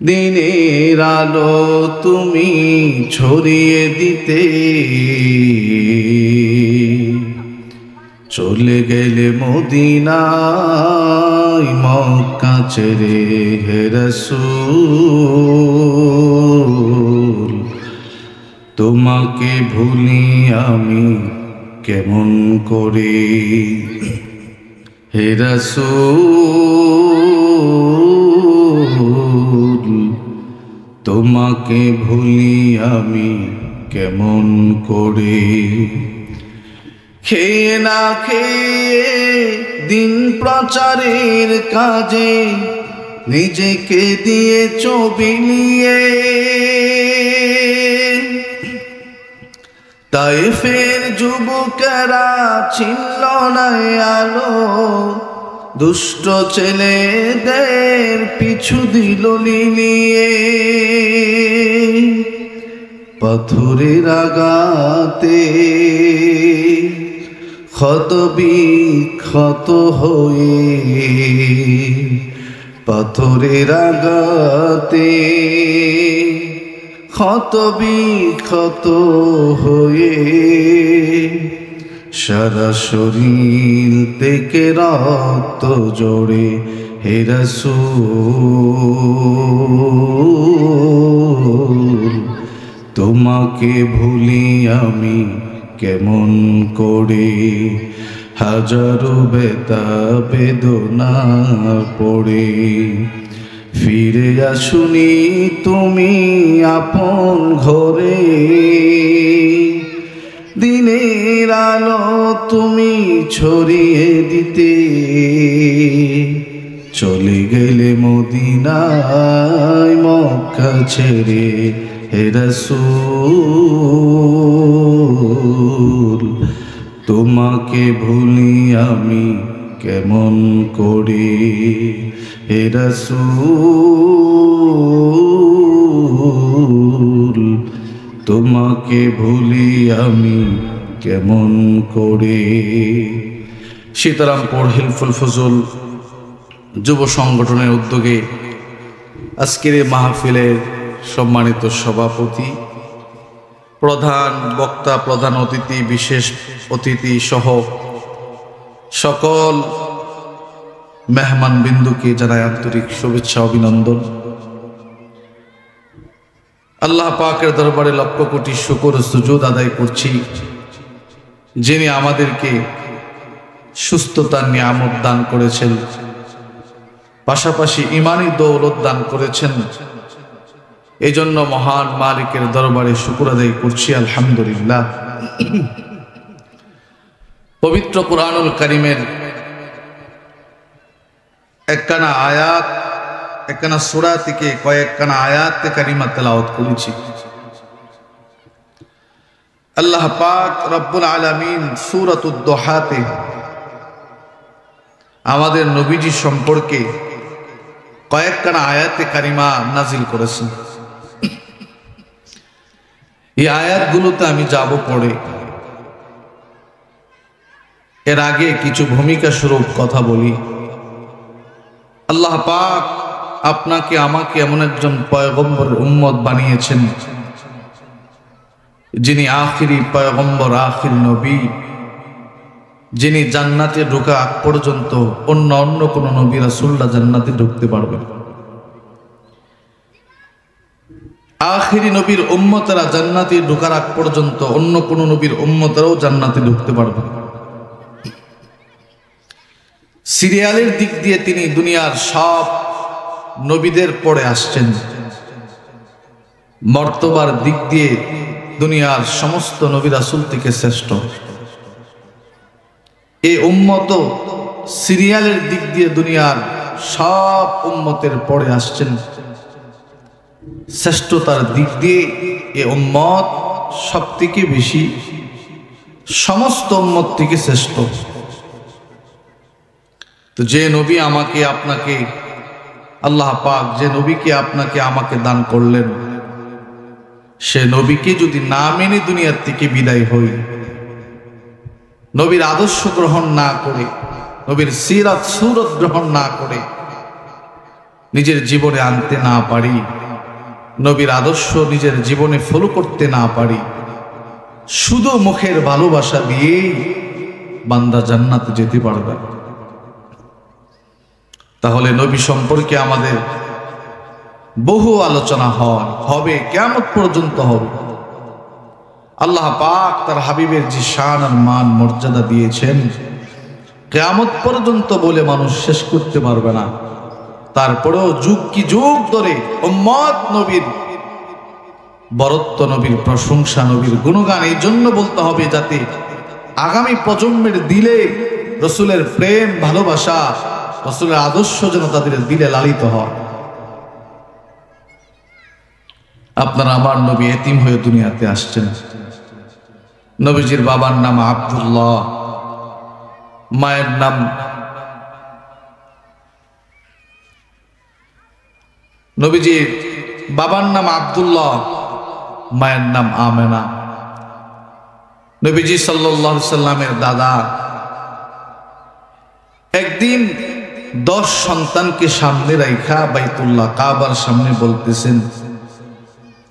দিনের আলো তুমি ছড়িয়ে দিতে চলে গেলে মদিনায় মক্কা ছেড়ে হে রাসূল। তোমাকে ভুলি আমি কেমন করে হে রাসূল। তোমাকে ভুলি আমি কেমন করে। খেয়ে না খেয়ে দিন প্রচারের কাজে নিজেকে দিয়েছ বিলিয়ে। তায়েফের যুবকেরা ছিল না আলো, দুষ্ট ছেলেদের পিছু দিল লিলিয়ে। পাথরের আঘাতে ক্ষত বিক্ষত হয়ে, পাথরের আঘাতে ক্ষত বিক্ষত হয়ে সারা শরীর থেকে রক্ত জোড়ে হে রাসূল। তোমাকে ভুলি আমি কেমন করে। হাজারো ব্যথা বেদনা পড়ে ফিরে আসুনি তুমি আপন ঘরে। দিনের আলো তুমি ছড়িয়ে দিতে চলে গেলে মদিনায় মক্কা ছেড়ে হে রাসূল। তোমাকে ভুলি আমি কেমন করে হে রাসূল। তোমাকে ভুলি আমি কেমন করে। সীতারামপুর হিলফুল ফজল যুব সংগঠনের উদ্যোগে আজকের এই মাহফিলের সম্মানিত সভাপতি, প্রধান বক্তা, প্রধান অতিথি, বিশেষ অতিথি সহ সকল মেহমান বিন্দুকে জানাই আন্তরিক শুভেচ্ছা অভিনন্দন। আল্লাহ পাকের দরবারে লক্ষ কোটি শুকর ও সুজুদ আদায় করছি, যিনি আমাদেরকে সুস্থতার নিয়ামত দান করেছেন, পাশাপাশি ইমানি দৌলত দান করেছেন। এই জন্য মহান মালিকের দরবারে শুকর আদায় করছি আলহামদুলিল্লাহ। পবিত্র কুরআনুল কারীমের একখানা আয়াত, একখানা সূরা থেকে কয়েকখানা আয়াত কারিমা তেলাওয়াত করেছি। আল্লাহ পাক রব্বুল আলামিন সূরাতুদ দুহাতে আমাদের নবীজি সম্পর্কে কয়েকখানা আয়াতে কারিমা নাজিল করেছেন। এই আয়াতগুলোতে আমি যাব পড়ে। এর আগে কিছু ভূমিকা স্বরূপ কথা বলি। আল্লাহ পাক আপনাকে আমাকে এমন একজন পয়গম্বরের উম্মত বানিয়েছেন, যিনি আখিরি পয়গম্বর, আখির নবী, যিনি জান্নাতে ঢোকা আগ পর্যন্ত অন্য কোন নবী রাসূলরা জান্নাতে ঢুকতে পারবে না। আখিরি নবীর উম্মতেরা জান্নাতে ঢোকার আগ পর্যন্ত অন্য কোন নবীর উম্মতেরাও জান্নাতে ঢুকতে পারবে না। সিরিয়ালের দিক দিয়ে তিনি দুনিয়ার সব নবীদের পরে আসছেন, মর্তবার দিক দিয়ে দুনিয়ার সমস্ত নবী রাসূল থেকে শ্রেষ্ঠ। এই উম্মত সিরিয়ালের দিক দিয়ে দুনিয়ার সব উম্মতের পরে আসছেন, শ্রেষ্ঠতার দিক দিয়ে এই উম্মত সব থেকে বেশি, সমস্ত উম্মত থেকে শ্রেষ্ঠ। তো যে নবী আমাকে আপনাকে, আল্লাহ পাক যে নবীকে আপনাকে আমাকে দান করলেন, সে নবীকে যদি না মেনে দুনিয়ার থেকে বিদায় হই, নবীর আদর্শ গ্রহণ না করে, নবীর সিরাত সুরত গ্রহণ না করে, নিজের জীবনে আনতে না পারি, নবীর আদর্শ নিজের জীবনে ফলো করতে না পারি, শুধু মুখের ভালোবাসা দিয়েই বান্দা জান্নাতে যেতে পারবে। তাহলে নবী সম্পর্কে আমাদের বহু আলোচনা হবে, কিয়ামত পর্যন্ত হবে। আল্লাহ পাক তার হাবিবের যে শান আর মান মর্যাদা দিয়েছেন, কিয়ামত পর্যন্ত বলে মানুষ শেষ করতে পারবে না। তারপরেও যুগ কি যুগ ধরে উম্মত নবীর বরত্ব, নবীর প্রশংসা, নবীর গুণগান এই জন্য বলতে হবে, যাতে আগামী প্রজন্মের দিলে রসুলের প্রেম, ভালোবাসা, রসুলের আদর্শ যেন তাদের দিলে লালিত হয়। আপনারা আমার নবী এতিম হয়ে দুনিয়াতে আসছেন। নবীজির বাবার নাম আব্দুল্লাহ, মায়ের নাম নবীজির বাবার নাম আব্দুল্লাহ, মায়ের নাম আমেনা। নবীজি সাল্লাল্লাহু আলাইহি সাল্লামের দাদা একদিন 10 সন্তানকে সামনে রাইখা বাইতুল্লাহ কাবার সামনে বলতেছেন,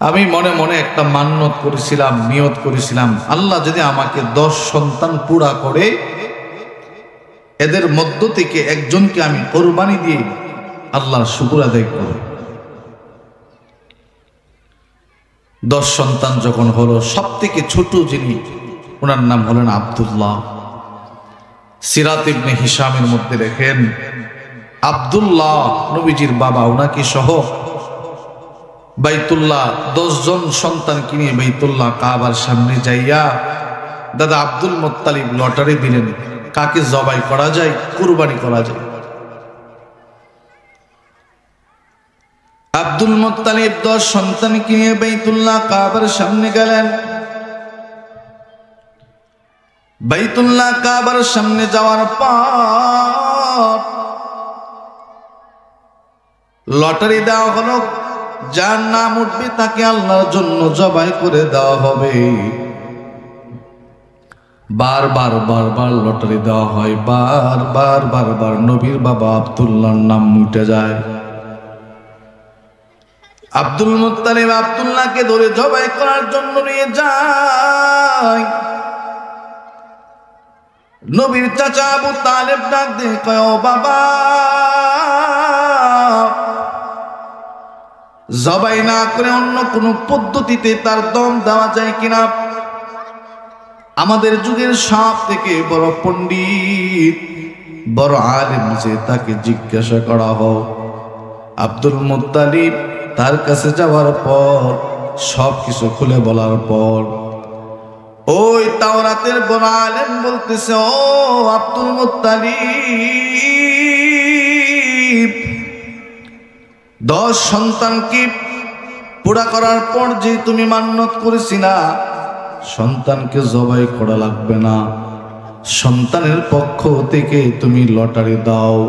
আমি মনে মনে একটা মান্যত করেছিলাম, নিয়ত করেছিলাম, আল্লাহ যদি আমাকে 10 সন্তান পুরা করে, এদের মধ্য থেকে একজনকে আমি কোরবানি দিয়ে আল্লাহর শুকর আদায় করব। 10 সন্তান যখন হলো, সব থেকে ছোট যিনি, ওনার নাম হলেন আব্দুল্লাহ। সিরাত ইবনে হিশামের মধ্যে লেখেন, আব্দুল্লাহ নবীজির বাবা ওনাকে সহ বাইতুল্লাহ 10 জন সন্তান কিনে বাইতুল্লাহ কাবার সামনে যাইয়া দাদা আব্দুল মুত্তালিব লটারি দিলেন, কাকে জবাই করা যায়, কুরবানি করা যায়। আব্দুল মুত্তালিব 10 সন্তান কিনে বাইতুল্লাহ কাবার সামনে গেলেন। বাইতুল্লাহ কাবার সামনে যাওয়ার পর লটারি দেওয়া হলো, যার নাম উঠবে তাকে আল্লাহর জন্য জবাই করে দেওয়া হবে। বারবার বারবার লটারি দেওয়া হয়, বারবার বারবার নবীর বাবা আব্দুল্লাহর নাম উঠে যায়। আব্দুল মুত্তালিব আব্দুল্লাহকে ধরে জবাই করার জন্য নিয়ে যায়। নবীর চাচা আবু তালেব ডাক দিয়ে কয়, ও বাবা, জবাই না করে অন্য কোন পদ্ধতিতে তার দম দেওয়া যায় কিনা? আমাদের যুগের সব থেকে বড় পণ্ডিত, বড় আলেম যে, তাকে জিজ্ঞাসা করা হোক। আব্দুল মুত্তালিব তার কাছে যাওয়ার পর সবকিছু খুলে বলার পর ওই তাওরাতের বড় আলেম বলতেছে, ও আব্দুল মুত্তালিব, 10 সন্তানকে পুরা করার পর যে তুমি মান্যত করেছি না, সন্তানকে জবাই করা লাগবে না, সন্তানের পক্ষ থেকে তুমি লটারি দাও,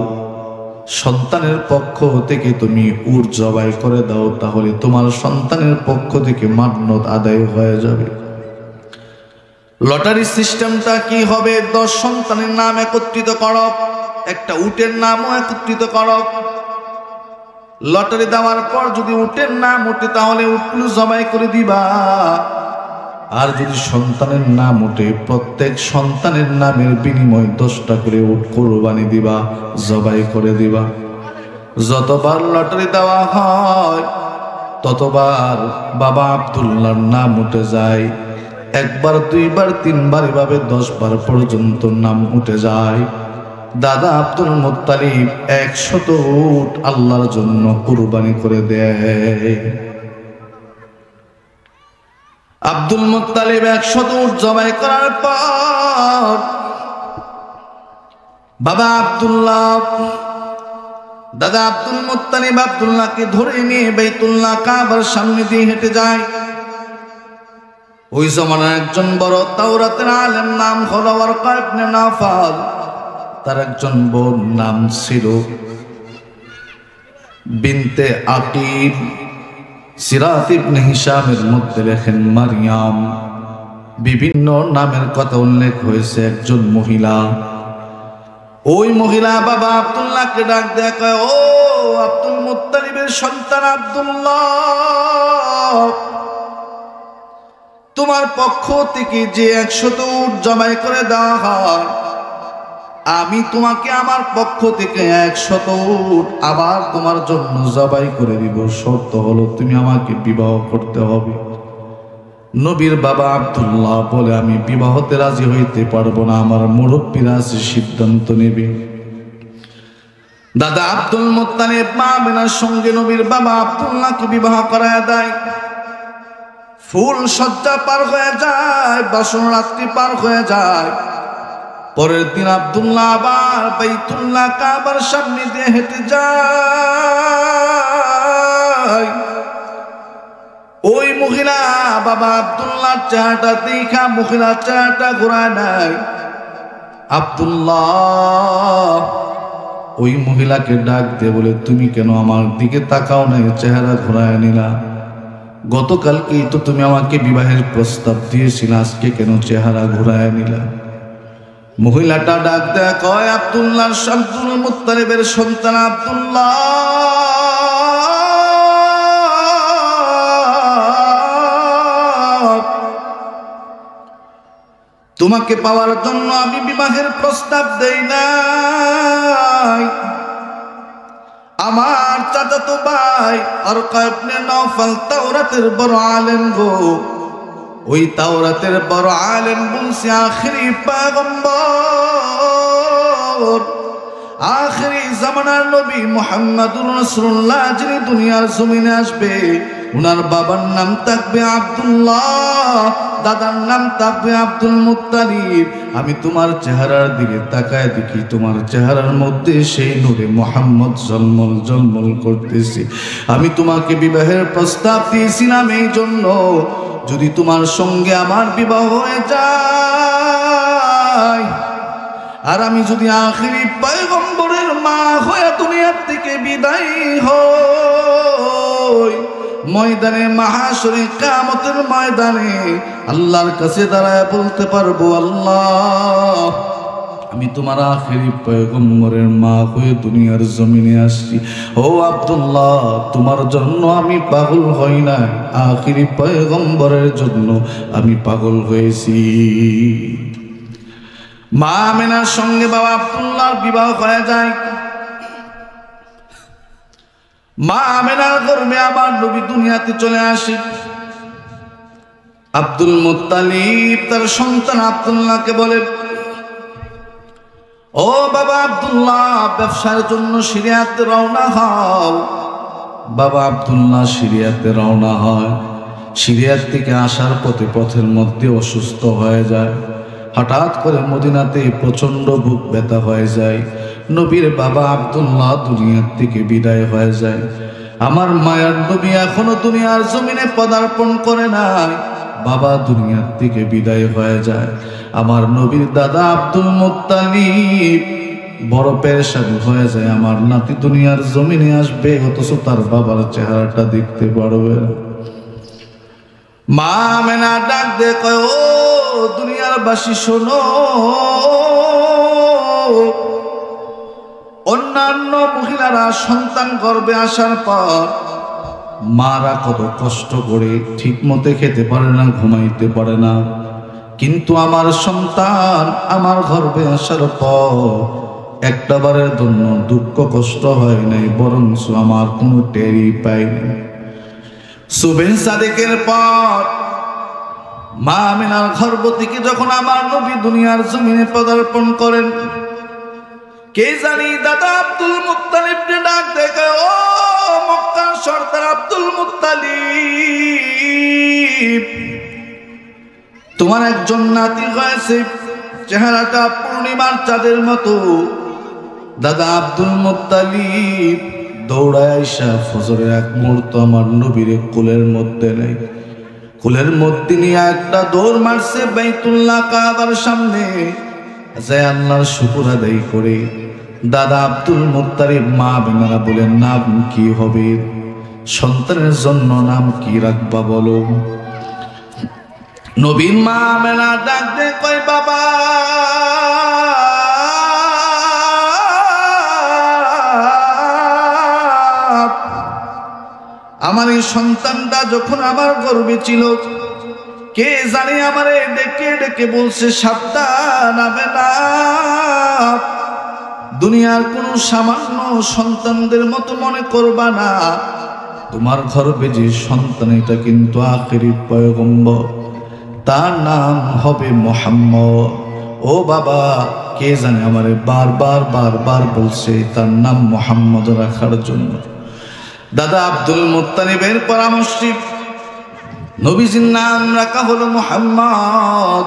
সন্তানের পক্ষ থেকে তুমি উট জবাই করে দাও, তাহলে তোমার সন্তানের পক্ষ থেকে মান্যত আদায় হয়ে যাবে। লটারি সিস্টেমটা কি হবে? 10 সন্তানের নাম একত্রিত করো, একটা উটের নামও একত্রিত করো। লটারি দেওয়ার পর যদি উটের নাম ওঠে তাহলে উটগুলো জবাই করে দিবা, আর যদি সন্তানের নাম ওঠে প্রত্যেক সন্তানের নামের বিনিময়ে 10টা করে উট কোরবানি দিবা, জবাই করে দিবা। যতবার লটারি দেওয়া হয় ততবার বাবা আব্দুল্লাহর নাম উঠে যায়। 1 বার 2 বার 3 বার এভাবে 10 বার পর্যন্ত নাম উঠে যায়। দাদা আব্দুল মুত্তালিব 100 উট আল্লাহর জন্য কুরবানি করে দেয়। আব্দুল মুত্তালিব 100 উট জবাই করার পর বাবা আব্দুল্লাহ, দাদা আব্দুল মুত্তালিব আব্দুল্লাহকে ধরে নিয়ে বাইতুল্লাহ কাবার সামনে দিয়ে হেঁটে যায়। ওই জমানার একজন বড় তাওরাতের আলেম, নাম হলো ওয়ারকা ইবনে নাফাল। তার একজন বোন নাম ছিল বিনতে আকিব। সিরাত ইবনে হিশামের মধ্যে লেখেন মারিয়াম। বিভিন্ন নামের কথা উল্লেখ হয়েছে। একজন মহিলা, ওই মহিলা বাবা আব্দুল্লাহকে ডাক দেয়া কয়, ও আব্দুল মুত্তালিবের সন্তান আব্দুল্লাহ, তোমার পক্ষ থেকে যে 100 উট জবাই করে দেওয়া হয়, আমি তোমাকে আমার পক্ষ থেকে 100 উট আবার তোমার জন্য জবাই করে দিব। শর্ত হলো তুমি আমাকে বিবাহ করতে হবে। নবীর বাবা আব্দুল্লাহ বলে, আমি বিবাহতে রাজি হইতে পারবো না, আমার মুরব্বীরা আছে সিদ্ধান্ত নেবে। দাদা আব্দুল মুত্তালিব মা আমিনার সঙ্গে নবীর বাবা আব্দুল্লাহকে বিবাহ করায় দেয়। ফুল সজ্জা পার হয়ে যায়, বাসন রাত্রি পার হয়ে যায়। পরের দিন আব্দুল্লাহ আবার বাইতুল্লাহ কাবার সামনে দিয়ে হেঁটে যায়। ওই মহিলা বাবা আব্দুল্লাহর চেহারাটা দেখা মহিলার চেহারাটা ঘোরায় নাই। আব্দুল্লাহ ওই মহিলাকে ডাক দিয়ে বলে, তুমি কেন আমার দিকে তাকাও নাই, চেহারা ঘোরায় নিলা? গতকালকেই তো তুমি আমাকে বিবাহের প্রস্তাব দিয়েছিলে, আজকে কেন চেহারা ঘোরায় নিলা? মহিলাটা ডাক দেয়া কয়, আব্দুল্লাহ আব্দুল মুত্তালিবের সন্তান আব্দুল্লাহ, তোমাকে পাওয়ার জন্য আমি বিবাহের প্রস্তাব দেই নাই। আমার চাচাতো ভাই আরকা ইবনে নওফল তাওরাতের বড় আলেম গো। ওই তাওরাতের বড় আলেম বলছে, আখেরি পয়গম্বর, আখেরি জামানার নবী মুহাম্মদুর রাসূলুল্লাহ যিনি দুনিয়ার জমিনে আসবে, উনার বাবার নাম থাকবে আব্দুল্লাহ, দাদার নাম থাকবে আব্দুল মুত্তালিব। আমি তোমার চেহারার দিকে তাকায় দেখি, তোমার চেহারার মধ্যে সেই নূরে মুহাম্মদ ঝলমল ঝলমল করতেছে। আমি তোমাকে বিবাহের প্রস্তাব দিয়েছিলাম এই জন্য, যদি তোমার সঙ্গে আমার বিবাহ হয়ে যায়, আর আমি যদি আখেরি পয়গম্বরের মা হয়ে দুনিয়ার থেকে বিদায় হই, ময়দানে মাহাশরে কিয়ামতের ময়দানে আল্লাহর কাছে দাঁড়ায় বলতে পারবো, আল্লাহ আমি তোমার আখেরি পয়গম্বরের মা হয়ে দুনিয়ার জমিনে আসছি। ও আব্দুল্লাহ, তোমার জন্য আমি পাগল হই না, আখেরি পয়গম্বরের জন্য আমি পাগল হয়েছি। মা আমিনার সঙ্গে বাবা আব্দুল্লাহর বিবাহ হয়ে যায়। মা আমিনার গর্ভে আবার নবী দুনিয়াতে চলে আসে। আব্দুল মুত্তালিব তার সন্তান আব্দুল্লাহকে বলে, ও বাবা আব্দুল্লাহ, ব্যবসার জন্য সিরিয়াতে রওনা হও। বাবা আব্দুল্লাহ সিরিয়াতে রওনা হয়। সিরিয়ার থেকে আসার পথে পথের মধ্যে অসুস্থ হয়ে যায়। হঠাৎ করে মদিনাতে প্রচন্ড বুক ব্যথা হয়ে যায়। নবীর বাবা আব্দুল্লাহ দুনিয়ার থেকে বিদায় হয়ে যায়। আমার মায়ার নবী এখনো দুনিয়ার জমিনে পদার্পণ করে নাই, বাবা দুনিয়ার থেকে বিদায় হয়ে যায়। আমার নবীর দাদা আব্দুল মুত্তালিব বড় পেরেশান হয়ে যায়, আমার নাতি দুনিয়ার জমিনে আসবে, অথচ তার বাবার চেহারাটা দেখতে পারবে না। মা আমিনা ডাক দিয়ে কয়, ও দুনিয়ার বাসী শোনো, অন্যান্য মহিলারা সন্তান গর্ভে আসার পর মারা কত কষ্ট করে ঠিক মতে খেতে পারে না, ঘুমাইতে পারে না, কিন্তু আমার সন্তান আমার গর্ভে আসার পর একটা বারের জন্য দুঃখ কষ্ট হয় নাই, বরঞ্চ আমার কোনো টেরই পাইনি। সুবেহ সাদেকের পর মা আমিনার গর্ভ থেকে যখন আমার নবী দুনিয়ার জমিনে পদার্পণ করেন, কে জানি দাদা আব্দুল মুত্তালিবকে ডাক দেখে, ও মক্কার সর্দার আব্দুল মুত্তালিব, তোমার একজন নাতি হয়েছে, চেহারাটা পূর্ণিমার চাঁদের মতো। দাদা আব্দুল মুত্তালিব দৌড়ায় আইসা ফজরের এক মুহূর্ত আমার নবীর কোলের মধ্যে নেই, কোলের মধ্যে নিয়ে একটা দৌড় মারছে বাইতুল্লাহ কাবার সামনে, যায় আল্লাহর শুকর আদায় করে। দাদা আব্দুল মুত্তালিব মা আমিনা বলেন, নাম কি হবে? সন্তানের জন্য নাম কি রাখবা বলো? নবীর মা আমিনা ডাক দে কয়, বাবা আমার এই সন্তানটা যখন আমার গর্ভে ছিল, কে জানে আমারে ডেকে ডেকে বলছে, সাবধান, হবে না, দুনিয়ার কোন সামান্য সন্তানদের মতো মনে করবা না, তোমার গর্ভে যে সন্তান এটা কিন্তু আখেরি পয়গম্বর, তার নাম হবে মুহাম্মদ। ও বাবা, কে জানে আমারে বারবার বারবার বলছে তার নাম মুহাম্মদ রাখার জন্য। দাদা আব্দুল মুত্তালিবের পরামর্শে নবীজির নাম রাখা হলো মুহাম্মদ।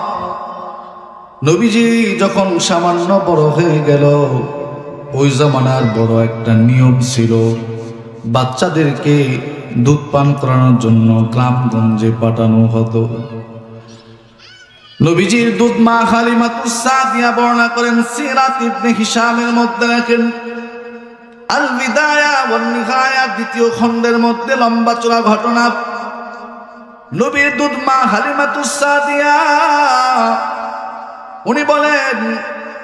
নবীজি যখন সামান্য বড় হয়ে গেল, ওই জামানার বড় একটা নিয়ম ছিল, বাচ্চাদেরকে দুধ পান করানোর জন্য গ্রামগঞ্জে পাঠানো হতো। নবীজির দুধ মা হালিমাতুস সাদিয়া বর্ণনা করেন সিরাত ইবনে হিশামের মধ্যে, রাখেন আল বিদায়া ওয়ান নিহায়া দ্বিতীয় খণ্ডের মধ্যে লম্বা চড়া ঘটনা। নবীর দুধ মা হালিমাতুস সাদিয়া উনি বলেন,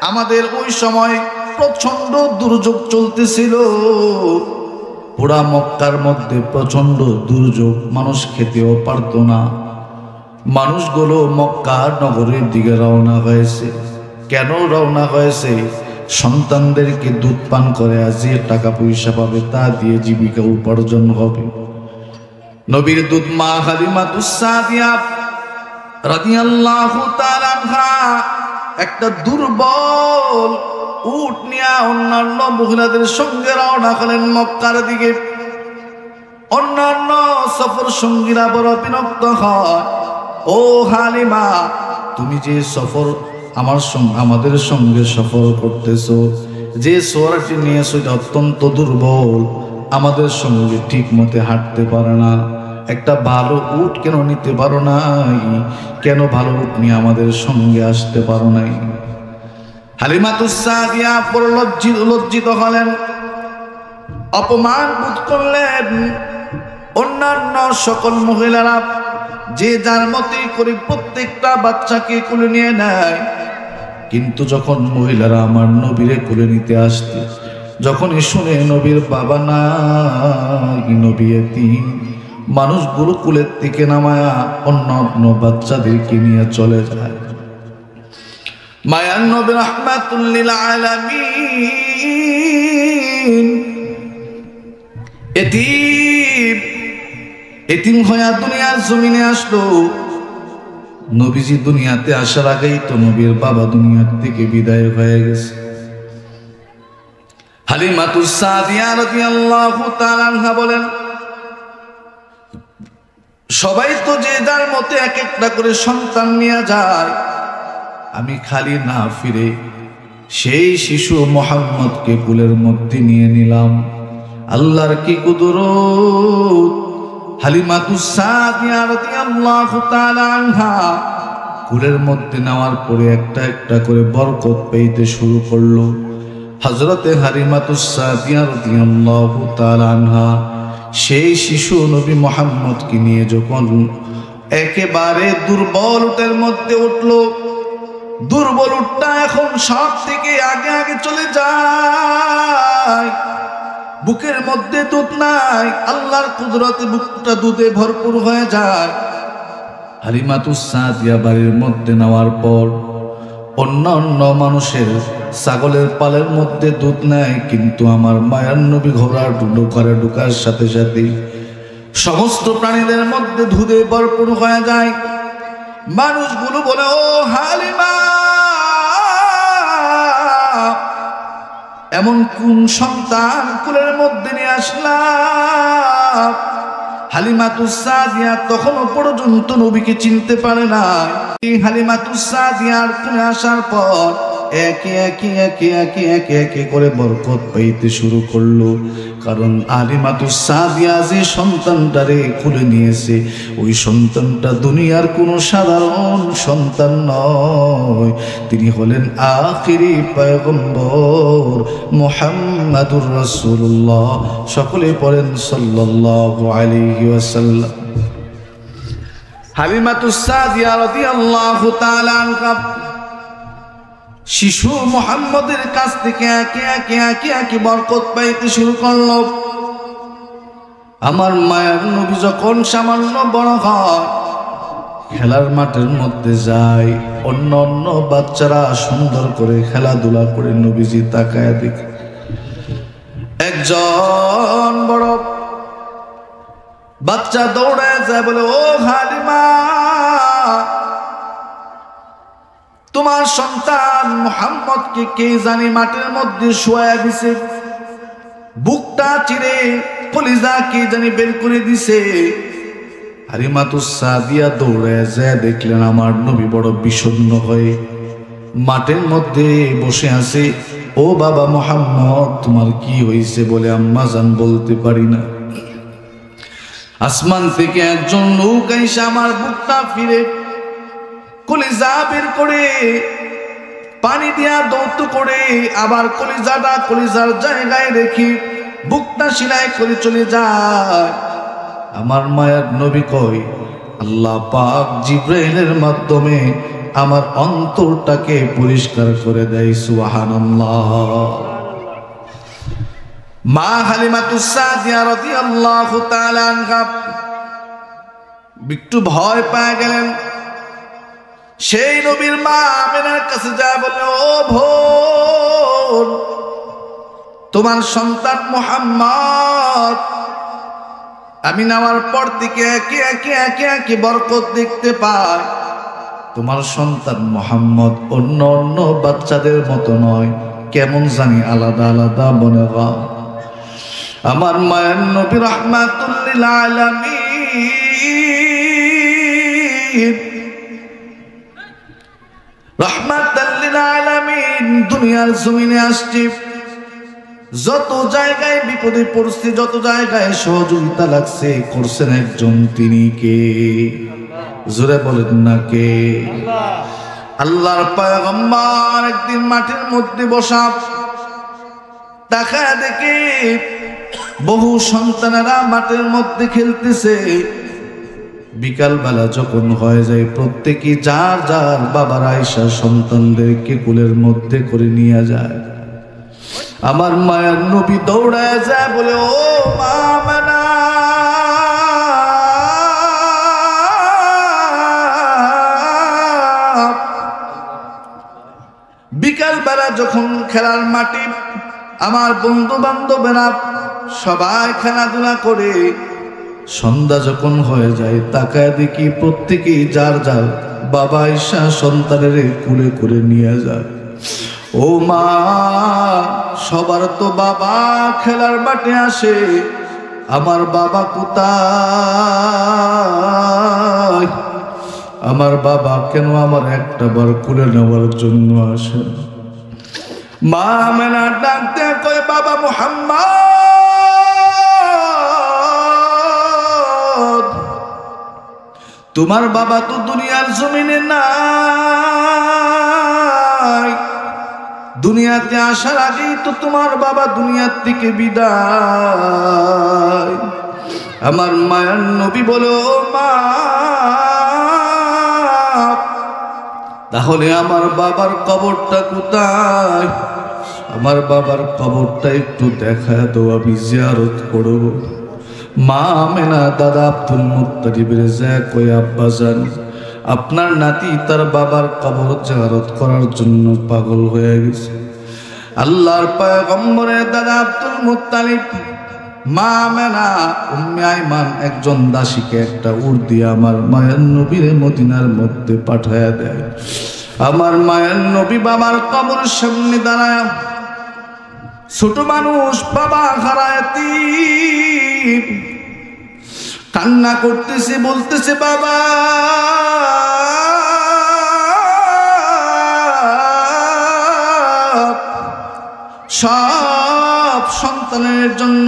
আমাদের ওই সময় প্রচন্ড দুর্যোগ চলতেছিল, পুরা মক্কার মধ্যে প্রচন্ড দুর্যোগ, মানুষ খেতেও পারত না। মানুষগুলো মক্কা নগরের দিকে রওনা হয়েছে। কেন রওনা হয়েছে? সন্তানদেরকে দুধ পান করে যে টাকা পয়সা পাবে তা দিয়ে জীবিকা উপার্জন হবে। নবীর দুধ মা হালিমাতুস সাদিয়া রাদিয়াল্লাহু তাআলা আনহা একটা দুর্বল উট নিয়ে অন্যান্য মহিলাদের সঙ্গে রওনা হলেন মক্কার দিকে। অন্যান্য সফর সঙ্গীরা বড় বিরক্ত হয়, ও হালিমা, তুমি যে সফর আমাদের সঙ্গে সফর করতেছো, যে সোয়ারটি নিয়েছো এটা অত্যন্ত দুর্বল, আমাদের সঙ্গে ঠিক মতে হাঁটতে পারে না, একটা ভালো উট কেন নিতে পারো নাই? কেন ভালো উট নিয়ে আমাদের সঙ্গে আসতে পারো নাই? হালিমাতুস সাদিয়া পর লজ্জিত হলেন, অপমান বোধ করলেন। অন্যান্য সকল মহিলারা যে যার মতই করে প্রত্যেকটা বাচ্চাকে কোলে নিয়ে নেয়, কিন্তু যখন মহিলারা আমার নবীরে কোলে নিতে আসতে, যখনই শুনে নবীর বাবা নাই, নবী এতিম, মানুষগুলো কুলের থেকে নামায়া অন্য বাচ্চাদেরকে নিয়ে চলে যায়। মায়ার নবী রাহমাতুল লিল আলামিন এতিম হয়ে দুনিয়ার জমিনে আসলো। নবীজি দুনিয়াতে আসার আগেই তো নবীর বাবা দুনিয়ার থেকে বিদায় হয়ে গেছে। হালিমাতুস সাদিয়া রাদিয়াল্লাহু তাআলা আনহা বলেন, সবাই তো যে যার মতে এক একটা করে সন্তান নিয়ে যায়, আমি খালি না ফিরে সেই শিশু মুহাম্মদকে কুলের মধ্যে নিয়ে নিলাম। আল্লাহর কি কুদরত! হালিমাতুস সাদিয়া রাদিয়াল্লাহু তাআলা আনহা কুলের মধ্যে নেওয়ার পরে একটা একটা করে বরকত পেতে শুরু করলো। হযরতে হালিমাতুস সাদিয়া রাদিয়াল্লাহু তাআলা আনহা সেই শিশু নবী মুহাম্মদকে নিয়ে যখন একেবারে দুর্বল উটের মধ্যে উঠলো, দুর্বল উটটা এখন সব থেকে আগে আগে চলে যায়, বুকের মধ্যে দুধ নাই, আল্লাহর কুদরতে বুকটা দুধে ভরপুর হয়ে যায়। হালিমাতুস সাদিয়া বাড়ির মধ্যে নেওয়ার পর অন্যান্য মানুষের ছাগলের পালের মধ্যে দুধ নেয়, কিন্তু আমার মায়ার নবী ঘোড়ার ঘরে ঢোকার সাথে সাথে সমস্ত প্রাণীদের মধ্যে দুধে ভরপুর হয়ে যায়। মানুষগুলো বলে, ও হালিমা, এমন কোন সন্তান কুলের মধ্যে নিয়ে আসলাম? হালিমাতুস সাদিয়া তখনও পর্যন্ত নবীকে চিনতে পারে না। এই হালিমাতুস সাদিয়ার কুলে আসার পর একে একে একে একে একে একে করে বরকত পাইতে শুরু করলো। কারণ হালিমাতুস সাদিয়া যে সন্তানটারে কুলে নিয়েছে, ওই সন্তানটা দুনিয়ার কোনো সাধারণ সন্তান নয়, তিনি হলেন আখিরি পয়গম্বর মুহাম্মাদুর রাসূলুল্লাহ। সকলে পড়েন সাল্লাল্লাহু আলাইহি ওয়াসাল্লাম। হালিমাতুস সাদিয়া রাদিয়াল্লাহু তাআলা আনহা শিশু মুহাম্মদের কাছ থেকে একে একে একে একে বরকত পাইতে শুরু করল। আমার মায়ের নবী যখন সামান্য বড় হয়, খেলার মাঠের মধ্যে যায়, অন্য অন্য বাচ্চারা সুন্দর করে খেলাধুলা করে নবীজি তাকায় দেখে একজন বড় বাচ্চা দৌড়ায় যায়, বলে ও হালিমা, তোমার সন্তান মুহাম্মদকে কে জানি মাটির মধ্যে শুয়ায়া দিছে, বুকটা চিরে কলিজা কে জানি বের করে দিছে। হালিমাতুস সাদিয়া দৌড়ায় যায়, দেখলেন আমার নবী বড় বিষণ্ণ হয়ে মাটির মধ্যে বসে আছে। ও বাবা মুহাম্মদ, তোমার কি হয়েছে? বলে আম্মা জান বলতে পারি না। আসমান থেকে একজন লোক এসে আমার বুকটা ফিরে কলিজা বের করে পানি দিয়া দৌত করে আবার কলিজাটা কলিজার জায়গায় রেখে বুকটা সেলাই করে চলে যায়। আমার মায়ের নবী কয়, আল্লাহ পাক জিব্রাইলের মাধ্যমে আমার অন্তরটাকে পরিষ্কার করে দেয়। সুবহানাল্লাহ। মা হালিমাতুস সাদিয়া রাদিয়াল্লাহু তাআলা আনহা একটু ভয় পেয়ে গেলেন। সেই নবীর মা আমিনার কাছে যায়, বলে ও বোন, তোমার সন্তান মুহাম্মদ আমি নেওয়ার পর থেকে একে বরকত দেখতে পাই। তোমার সন্তান মুহাম্মদ অন্য অন্য বাচ্চাদের মতো নয়, কেমন জানি আলাদা আলাদা মনে হয়। আমার মায়ের নবী রাহমাতুল লিল আলামিন, রাহমাতুল লিল আলামিন দুনিয়ার জমিনে আসছে। যত জায়গায় বিপদে পড়ছে, যত জায়গায় সহযোগিতা লাগছে, করছেন একজন, তিনি কে? জোরে বলেন না কে? আল্লাহর পয়গম্বর একদিন মাঠের মধ্যে বসা, তাকায় দেখে বহু সন্তানেরা মাঠের মধ্যে খেলতেছে। বিকাল বেলা যখন হয়ে যায়, প্রত্যেকে যার যার বাবার আয়েশা সন্তানদেরকে কোলের মধ্যে করে নিয়ে যায়। আমার মায়ের নবী দৌড়ায় যায়, বলে ও মা আমেনা, বিকাল বেলা যখন খেলার মাঠে আমার বন্ধু বান্ধবেরা সবাই খেলাধুলা করে, সন্ধ্যা যখন হয়ে যায়, তাকায় দেখি প্রত্যেকেই যার যার বাবা আয়েশা সন্তানের কুলে করে নিয়ে যায়। ও মা, সবার তো বাবা খেলার মাঠে আসে, আমার বাবা কোথায়? আমার বাবা কেন আমার একটা বার কুলে নেওয়ার জন্য আসে? মা আমেনা ডাকতে কয়, বাবা মুহাম্মদ, তোমার বাবা তো দুনিয়ার জমিনে নাই। দুনিয়াতে আসার আগেই তো তোমার বাবা দুনিয়ার থেকে বিদায়। আমার মায়ের নবী বলে, ও মা, তাহলে আমার বাবার কবরটা কোথায়? আমার বাবার কবরটা একটু দেখা দাও, আমি জিয়ারত করব। মা আমেনা দাদা আব্দুল মুত্তালিবের যায় কই, আব্বা জান, আপনার নাতি তার বাবার কবর জিয়ারত করার জন্য পাগল হয়ে গেছে। আল্লাহর পয়গম্বরের দাদা আব্দুল মুত্তালিব, মা আমেনা, উম্মে আইমান একজন দাসীকে একটা উট দিয়ে আমার মায়ের নবীর মদিনার মধ্যে পাঠায়া দেয়। আমার মায়ের নবী বাবার কবর সামনে দাঁড়ায়, ছোট মানুষ বাবা হারায়াতি কান্না করতেছে, বলতেছে, বাবা সব সন্তানের জন্য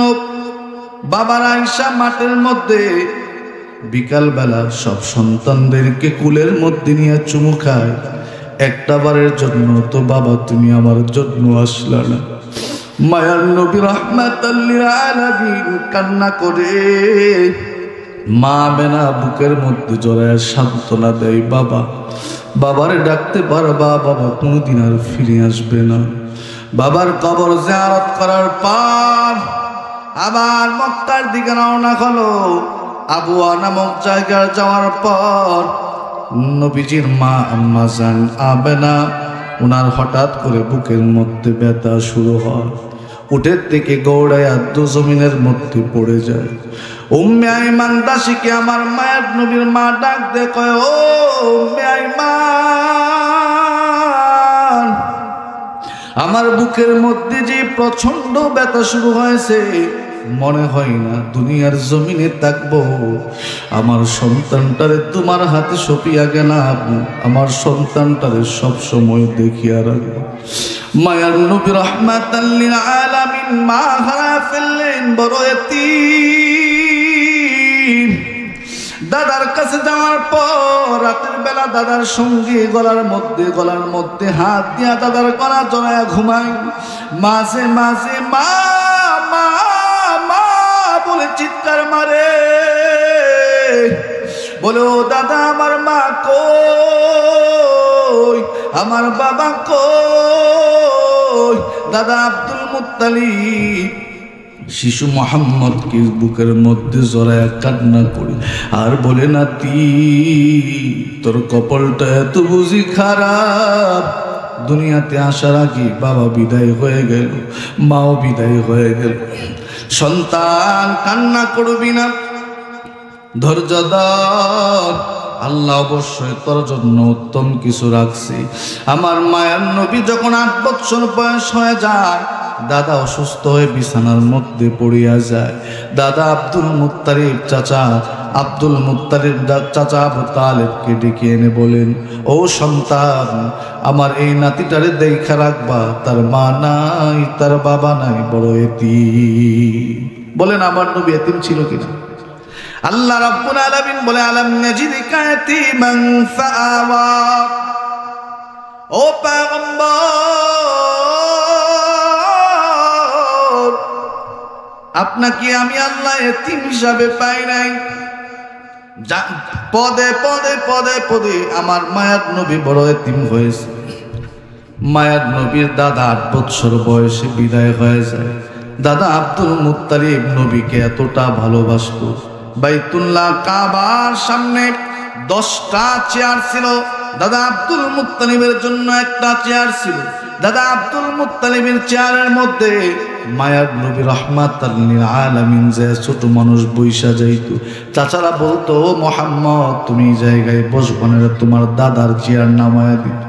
বাবার আয়েশা মাঠের মধ্যে বিকাল বেলা সব সন্তানদেরকে কুলের মধ্যে নিয়ে চুমু খায়। একটা বারের জন্য তো বাবা তুমি আমার জন্য আসলা না। মায়ার নবী রাহমাতুল লিল আলামিন কান্না করে মা আমেনা বুকের মধ্যে জড়ায় সান্ত্বনা দেয়, বাবা, বাবারে ডাকতে পারবা, বাবা কোনোদিন আর ফিরে আসবে না। বাবার কবর জিয়ারত করার পর আবার মক্কার দিকে রওনা হলো। আবুয়া নামক জায়গায় যাওয়ার পর নবীজির মা আম্মা জান আমেনা ওনার হঠাৎ করে বুকের মধ্যে ব্যথা শুরু হয়। উঠের থেকে গৌড়ায়া জমিনের মধ্যে পড়ে যায়। উম্মে আইমান দাসীকে আমার মায়ের নবীর মা ডাক দে কয়, ও উম্মে আইমান, আমার বুকের মধ্যে যে প্রচন্ড ব্যথা শুরু হয়েছে, মনে হয় না দুনিয়ার জমিনে থাকবো। আমার সন্তানটারে তোমার হাতে সঁপিয়া গেলাম, আমার সন্তানটারে সব সময় দেখিয়া রাখবো। মায়ার নবী রাহমাতাল লিল আলামিন মা হারা ফেললেন, বড় এতিম। দাদার কাছে যাওয়ার পর রাতের বেলা দাদার সঙ্গে গলার মধ্যে হাত দিয়া দাদার গলা জড়ায়া ঘুমায়। মাঝে মাঝে মা মা মা বলে চিৎকার মারে, বলে ও দাদা আমার মা কই, আমার বাবা কই। দাদা আব্দুল মুত্তালিব শিশু মোহাম্মদকে বুকের মধ্যে জড়ায়া কান্না করে আর বলে, নাতি তোর কপালটা এত বুঝি খারাপ, দুনিয়াতে আসার আগে বাবা বিদায় হয়ে গেল, মাও বিদায় হয়ে গেল। সন্তান কান্না করবি না, ধৈর্য ধর, আল্লাহ অবশ্যই তোর জন্য উত্তম কিছু রাখছে। আমার মায়ের নবী যখন 8 বছর বয়স হয়ে যায়, দাদা অসুস্থ হয়ে বিছানার মধ্যে পড়িয়া যায়। দাদা আব্দুল মুত্তালিব চাচা আবু তালেবকে ডেকে এনে বলেন, ও সন্তান, আমার এই নাতিটারে দেখা রাখবা, তার মা নাই, তার বাবা নাই, বড় এতিম। বলেন আমার নবী এতিম ছিল কিনা? আল্লাহ রাব্বুল আলামিন বলে, আলাম নাজিদকা ইয়াতীমান ফাআওয়া। ও পয়গম্বর, আপনাকে আমি আল্লাহ এতিম হিসাবে পাই নাই। পদে পদে পদে পদে আমার মায়ার নবী বড় এতিম হয়েছে। মায়ার নবীর দাদা 8 বছর বয়সে বিদায় হয়ে যায়। দাদা আব্দুল মুত্তালিব নবীকে এতটা ভালোবাসতো, বাইতুল্লাহ কাবার সামনে 10টা চেয়ার ছিল, দাদা আব্দুল মুত্তালিবের জন্য একটা চেয়ার ছিল। দাদা আব্দুল মুত্তালিবের চেয়ারের মধ্যে মায়ার নবী রাহমাতাল লিল আলামিন যে ছোট মানুষ বৈশা যাইতো। চাচারা বলতো, মোহাম্মদ তুমি জায়গায় বসবো না, তোমার দাদার চেয়ার নামায়া দিত।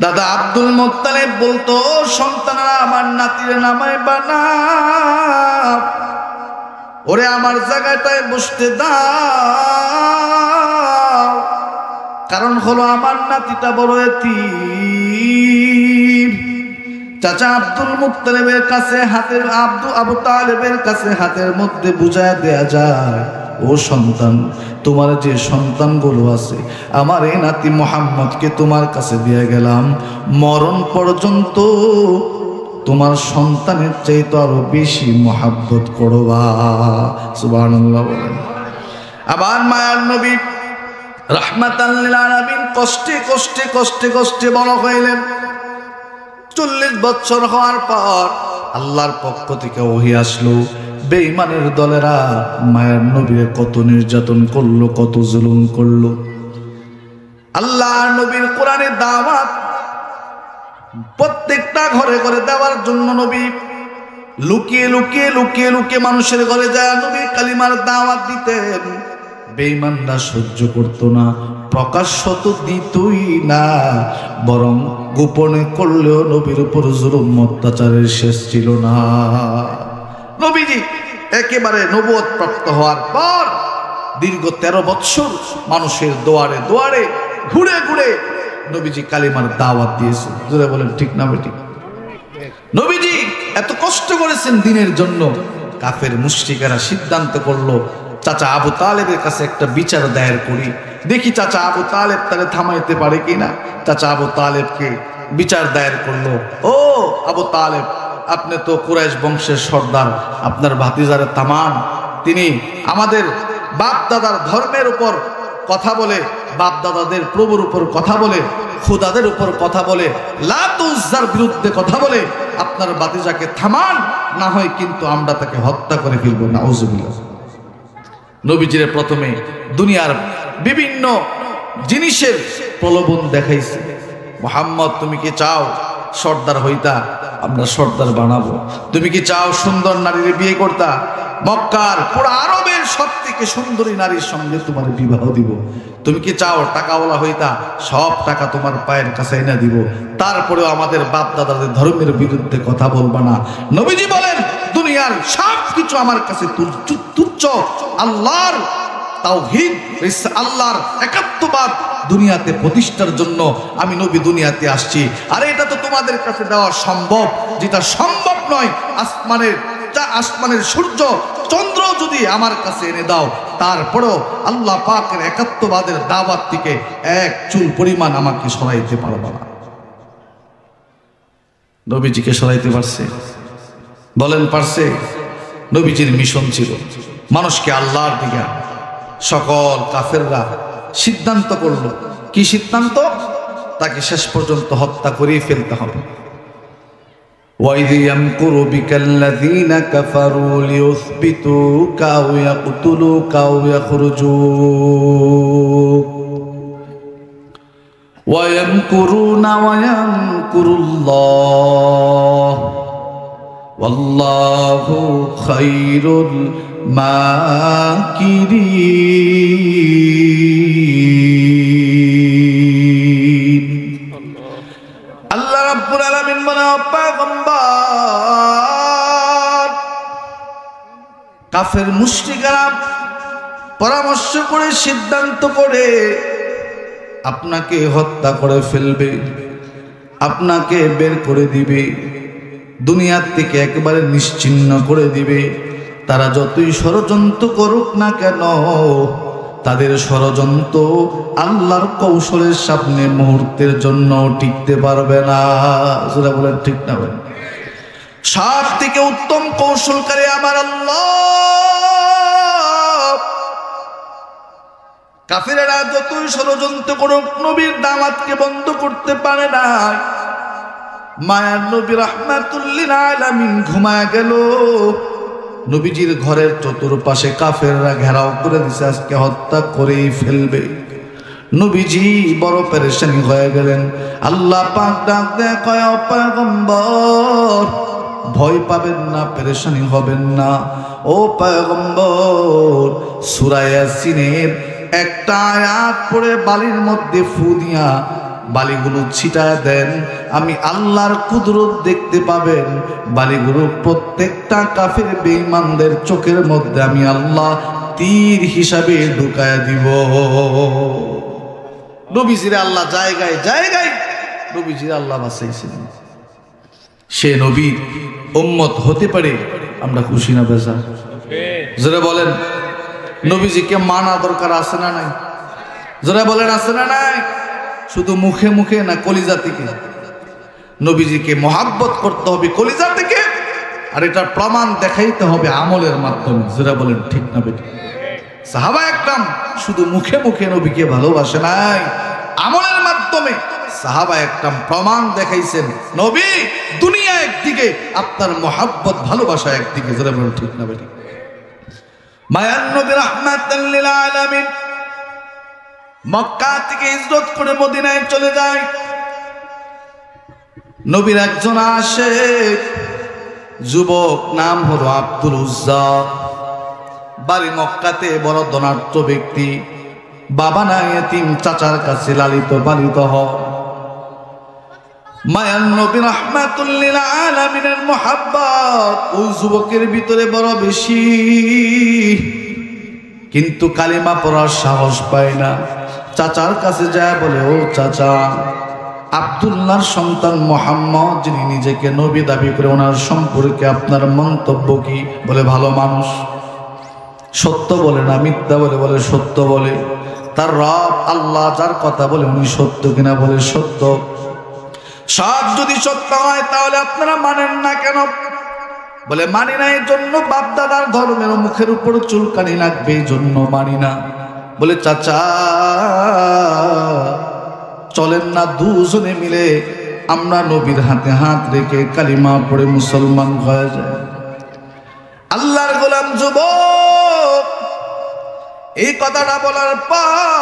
দাদা আব্দুল মুত্তালিব বলতো, সন্তানরা আমার নাতিরে নামাইবা না, ওরে আমার জায়গাটায় বসতে দাও, কারণ হলো আমার নাতিটা বড় এতিম। চাচা আব্দুল মুত্তালিবের কাছে আবু তালেবের কাছে হাতের মধ্যে বুঝায় দেয়া যায়, ও সন্তান, তোমার যে সন্তানগুলো আছে, আমার এই নাতি মোহাম্মদকে তোমার কাছে দিয়ে গেলাম, মরণ পর্যন্ত তোমার সন্তানের চাইতে আরো বেশি মহাব্বত করবা। সুবহানাল্লাহ বলেন। আবার মায়ার নবী রাহমাতাল লিল আলামিন কষ্টে কষ্টে কষ্টে কষ্টে বড় হইলেন। 40 বছর হওয়ার পর আল্লাহর পক্ষ থেকে ওহী আসলো, বেঈমানের দলেরা মায়ার নবীর কত নির্যাতন করলো, কত জুলুম করলো। আল্লাহর নবীর কোরআনের দাওয়াত প্রত্যেকটা ঘরে ঘরে দেওয়ার জন্য নবী লুকিয়ে লুকিয়ে লুকিয়ে লুকিয়ে মানুষের ঘরে যায় নবী কালিমার দাওয়াত দিতেন। বেঈমানরা সহ্য করতো না, প্রকাশ্য তো দিতই না, বরং গোপনে করলেও নবীর উপর জুলুম অত্যাচারের শেষ ছিল না। নবীজি একেবারে নবুয়ত প্রাপ্ত হওয়ার পর দীর্ঘ 13 বছর মানুষের দুয়ারে দুয়ারে ঘুরে ঘুরে নবীজি কালিমার দাওয়াত দিয়েছে। জোরে বলেন ঠিক না বেঠিক? নবীজি এত কষ্ট করেছেন দিনের জন্য। কাফের মুশরিকেরা সিদ্ধান্ত করলো, চাচা আবু তালেবের কাছে একটা বিচার দায়ের করি, দেখি চাচা আবু তালেব তারে থামাইতে পারে কিনা। চাচা আবু তালেবকে বিচার দায়ের করলো, ও আবু তালেব, আপনি তো কুরাইশ বংশের সর্দার, আপনার ভাতিজারে তামান, তিনি আমাদের বাপ দাদার ধর্মের উপর কথা বলে, বাপ দাদাদের প্রভুর উপর কথা বলে, খুদাদের উপর কথা বলে, লাত উজ্জার বিরুদ্ধে কথা বলে, আপনার বাতিজাকে থামান, না হয় কিন্তু আমরা তাকে হত্যা করে ফেলব। নাউজুবিল্লাহ। নবীজির প্রথমে দুনিয়ার বিভিন্ন জিনিসের প্রলোভন দেখাইছে। মুহাম্মদ, তুমি কি চাও সর্দার হইতা? আমরা সর্দার বানাবো। তুমি কি চাও সুন্দর নারীর বিয়ে করতা? মক্কার পুরো আরবের সব থেকে সুন্দরী নারীর সঙ্গে তোমার বিবাহ দিব। তুমি কি চাও টাকাওয়ালা হইতা? সব টাকা তোমার পায়ের কাছে এনে দিব। তারপরেও আমাদের বাপ দাদাদের ধর্মের বিরুদ্ধে কথা বলবা না। নবীজি বলেন, দুনিয়ার সব কিছু আমার কাছে তুচ্ছ। আল্লাহর তাওহীদ, আল্লাহর একাত্মবাদ দুনিয়াতে প্রতিষ্ঠার জন্য আমি নবী দুনিয়াতে আসছি। আর এটা তো তোমাদের কাছে দেওয়া সম্ভব, যেটা সম্ভব নয়। আসমানের সূর্য চন্দ্র যদি আমার কাছে এনে দাও, তারপরেও আল্লাহ পাকের একাত্মবাদের দাওয়াত থেকে এক চুল পরিমাণ আমাকে সরাইতে পারবে না। নবীজিকে সরাইতে পারছে? বলেন পারছে? নবীজির মিশন ছিল মানুষকে আল্লাহর দিকে। সকল কাফেররা সিদ্ধান্ত করলো, কি সিদ্ধান্ত? তাকে শেষ পর্যন্ত হত্যা করেই ফেলতে হবে। وَإِذْ يَمْكُرُ بِكَ الَّذِينَ كَفَرُوا لِيُثْبِتُوكَ أَوْ يَقْتُلُوكَ أَوْ يَخْرُجُوكَ وَيَمْكُرُونَ وَيَمْكُرُ اللَّهُ وَاللَّهُ خَيْرُ الْمَاكِرِينَ। আল্লাহ রাব্বুল আলামিন বলেন, পয়গম্বর, কাফের মুশরিকরা পরামর্শ করে সিদ্ধান্ত করে আপনাকে হত্যা করে ফেলবে, আপনাকে বের করে দিবে, দুনিয়ার থেকে একেবারে নিশ্চিহ্ন করে দিবে। তারা যতই ষড়যন্ত্র করুক না কেন, তাদের ষড়যন্ত্র আল্লাহর কৌশলের সামনে মুহূর্তের জন্য টিকতে পারবে না। যারা বলেন ঠিক না? বলেন, সব থেকে উত্তম কৌশলকারী আমার আল্লাহ। কাফিরেরা যতই ষড়যন্ত্র করুক, নবীর দাওয়াতকে বন্ধ করতে পারে না। মায়ার নবী রাহমাতুল লিল আলামিন ঘুমায় গেল। নবীজির ঘরের চতুর্পাশে কাফেররা ঘেরাও করে দিছে, আজকে হত্যা করেই ফেলবে। নবীজি বড় পেরেশানি হয়ে গেলেন। আল্লাহ পাক ডাক দেয়, কয় পয়গম্বর, ভয় পাবেন না, পেরেশানি হবেন না। ও পয়গম্বর, সূরা ইয়াসিনের একটা আয়াত পড়ে বালির মধ্যে ফু দিয়া বালিগুলো ছিটায় দেন, আমি আল্লাহর কুদরত দেখতে পাবেন। বালিগুলো প্রত্যেকটা কাফের বেঈমানদের চোখের মধ্যে আমি আল্লাহ তীর হিসাবে ঢুকায় দিব। নবীজির আল্লাহ জায়গায় জায়গায় নবীজির আল্লাহ বাঁচাইছেন। সে নবীর উম্মত হতে পারে, আমরা খুশি না বেজা? যারা বলেন নবীজিকে মানা দরকার আছে না নাই? যারা বলেন আছে না নাই? শুধু মুখে মুখে না, কলিজা থেকে নবীজিকে মহাব্বত করতে হবে, কলিজা থেকে। আর এটার প্রমাণ দেখাইতে হবে আমলের মাধ্যমে। যারা বলেন ঠিক না বেটি? সাহাবা একরাম শুধু মুখে মুখে নবীকে ভালোবাসে নাই, আমলের মাধ্যমে সাহাবা একরাম প্রমাণ দেখাইছেন। নবী দুনিয়া একদিকে, আপনার মহাব্বত ভালোবাসা একদিকে। যারা বলেন ঠিক না বেটি? মায়ান নবী রাহমাতাল লিল আলামিন মক্কা থেকে হিজরত করে মদিনায় চলে যায়। নবীর একজন আশিক যুবক, নাম হলো আব্দুল উজ্জা, বাড়ি মক্কাতে, বড় ধনাঢ্য ব্যক্তি, বাবা নাই, এতিম, চাচার কাছে লালিত পালিত হয়। মায়ান নবী রাহমাতুল লিল আলামিনের মুহাব্বত ওই যুবকের ভিতরে বড় বেশি, কিন্তু কালিমা পড়ার সাহস পায় না। চাচার কাছে যায়, বলে, ও চাচা, আব্দুল্লাহর সন্তান মুহাম্মদ, যিনি নিজেকে নবী দাবি করে, ওনার সম্পর্কে আপনার মন্তব্য কি? বলে, ভালো মানুষ। সত্য বলে না মিথ্যা বলে? বলে সত্য বলে। তার রব আল্লাহ যার কথা বলে উনি সত্য কিনা? বলে সত্য। সব যদি সত্য হয় তাহলে আপনারা মানেন না কেন? বলে, মানি না এই জন্য বাপ দাদার ধর্মের মুখের উপর চুলকানি লাগবে, এই জন্য মানি না। বলে চাচা চলেন না দুজনে মিলে আমরা নবীর হাতে হাত রেখে কালিমা পড়ে মুসলমান হয়ে যায়। আল্লাহর গোলাম যুবক এই কথাটা বলার পর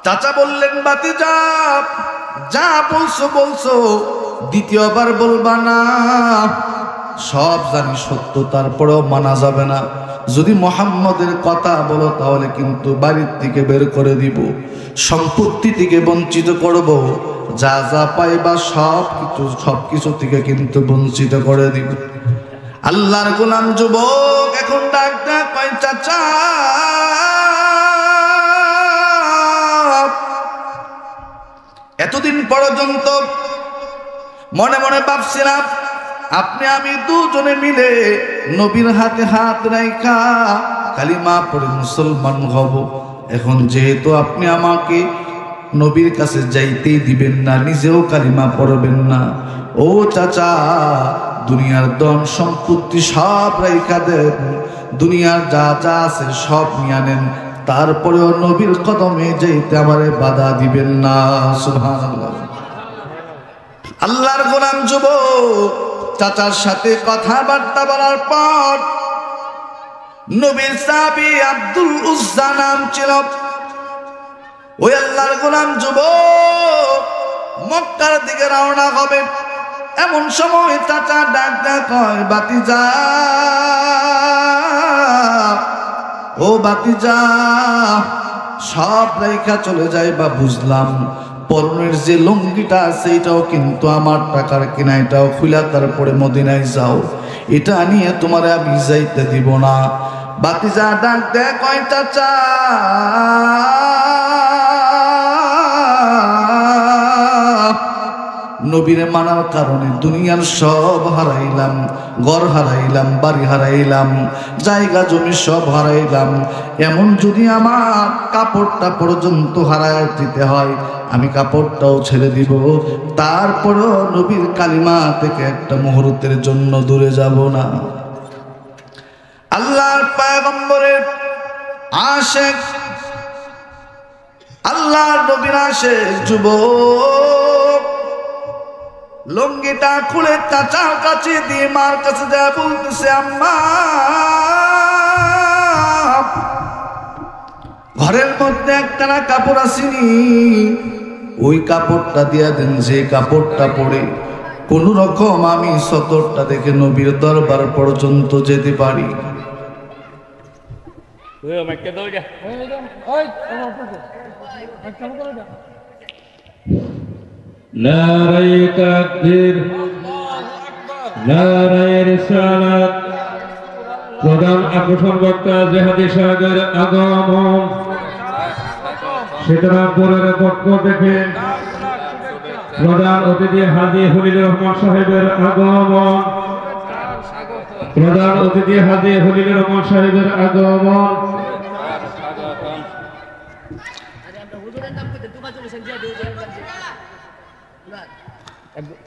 চাচা বললেন ভাতিজা যা বলছো বলছো দ্বিতীয়বার বলবা না। সব জানি সত্য, তারপরেও মানা যাবে না। যদি মুহাম্মদের কথা বলো তাহলে কিন্তু বাড়ির থেকে বের করে দিব, সম্পত্তি থেকে বঞ্চিত করব, যা যা পাইবা সব কিছু থেকে কিন্তু বঞ্চিত করে দিব। আল্লাহর গোলাম যুবক এখন ডাক ডাক কয় চাচা এতদিন পর্যন্ত মনে মনে ভাবছিলাম আপনি আমি দুজনে মিলে নবীর হাতে হাত রাইখা কালিমা পড়ে মুসলমান হব। এখন যেহেতু আপনি আমাকে নবীর কাছে যাইতেই দিবেন না, নিজেও কালিমা পড়বেন না, ও চাচা দুনিয়ার ধন সম্পত্তি সব রাইখা দেন, দুনিয়ার যা যা আছে সব নিয়ে নেন, তারপরেও নবীর কদমে যাইতে আমারে বাধা দিবেন না। সুবহানাল্লাহ। আল্লাহর গোলাম যুবক চাচার সাথে কথাবার্তা বলার পর নবীর সাহাবী আব্দুল উজ্জা নাম ছিল। ওই আল্লাহর গোলাম যুবক মক্কার দিকে রওনা হবে, এমন সময় চাচা ডাক ডাক কয় ভাতিজা ও ভাতিজা সব রেখা চলে যায় বা বুঝলাম, পরনের যে লুঙ্গিটা আছে এটাও কিন্তু আমার টাকার কিনা, এটাও খুলা তারপরে মদিনায় যাও, এটা নিয়ে তোমার আমি যাইতে দিব না। ভাতিজা ডাক দেয় কয় চাচা নবীরে মানার কারণে দুনিয়ার সব হারাইলাম, ঘর হারাইলাম, বাড়ি হারাইলাম, জায়গা জমি সব হারাইলাম, এমন যদি আমার কাপড়টা পর্যন্ত হারায় দিতে হয় আমি কাপড়টাও ছেড়ে দিব, তারপরও নবীর কালিমা থেকে একটা মুহূর্তের জন্য দূরে যাব না। আল্লাহর পয়গম্বরের আশিক, আল্লাহর নবীর আশিক যুবক লুঙ্গিটা খুলে চাচার কাছে দিয়ে মার কাছে যা বলতেছে আম্মা ঘরের মধ্যে একটা কাপড় আসেনি, ওই কাপড়টা দিয়া দেন, যে কাপড়টা পরে কোন রকম আমি সতরটা দেখে নবীর দরবার পর্যন্ত যেতে পারি। নারায়ে তাকবীর, নারায়ে রিসালাত। প্রধান আকর্ষণ বক্তা জেহাদি সাহেবের আগমন, সীতারামপুরের পক্ষ থেকে প্রধান অতিথি হাজী খলিলুর রহমান সাহেবের আগমন, প্রধান অতিথি হাজী খলিলুর রহমান সাহেবের আগমন।